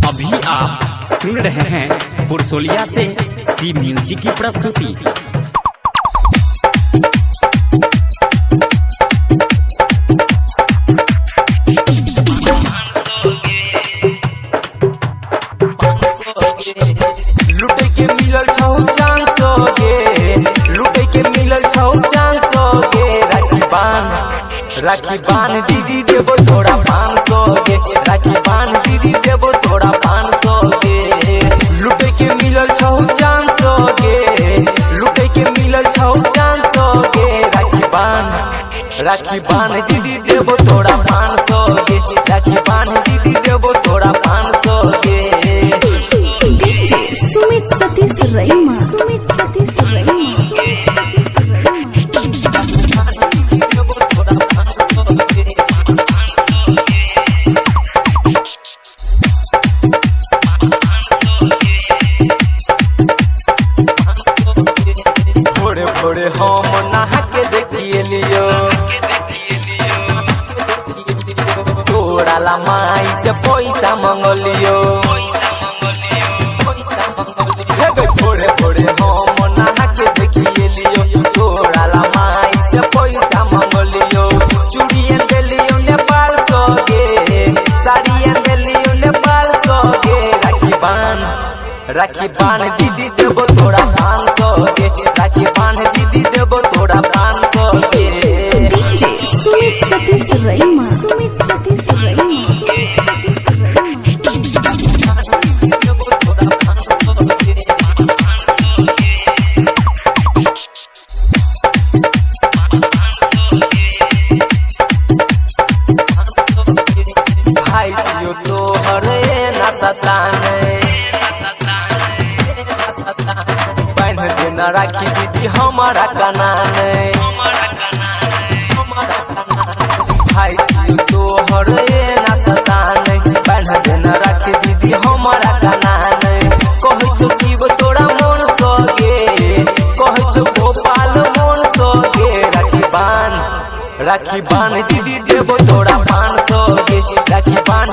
अभी आप सुन रहे हैं बुरसोलिया से सी म्यूजिक की प्रस्तुति। लुटे के मिलल छौ चांस गे, लुटे के मिलल छौ चांस गे। राखी बान दीदी देबो थोड़ा 500 गे, राखी बान दीदी देबो थोड़ा 500 गे। लुटे के मिलल छौ चांस गे, लुटे के मिलल छौ चांस गे। राखी बान दीदी देबो थोड़ा 500 गे, राखी बान दीदी देबो थोड़ा 500 गे। सुमित सतीश रईमा, सुमित सतीश रईमा। थोड़े थोड़े हम नहा के देखिए लियो, तोरा ला माई से पैसा मंगलियो। थोड़े थोड़े हम नहा के देखिए लियो, तोरा ला माई से पैसा मंगलियो। चूड़ियां ले लियो नेपाल सौ गे, साड़ियां ले लियो नेपाल सौ गे। राखी बान दीदी देबो थोड़ा 500 गे, राखी बान दीदी देबो थोड़ा 500 गे। सुमित सतीश रईमा, सुमित सतीश रईमा। भाई जियो तोहरे ना सताने, बांध देना राखी दीदी हमारा कनाने। भाई जियो तोहरे ना सताने, बांध देना राखी दीदी हमारा कनाने। कहै छौ शिव तोरा मन सगे, कहै छौ गोपाल मन सगे। राखी बान दीदी देबो थोड़ा 500 गे, राखी बान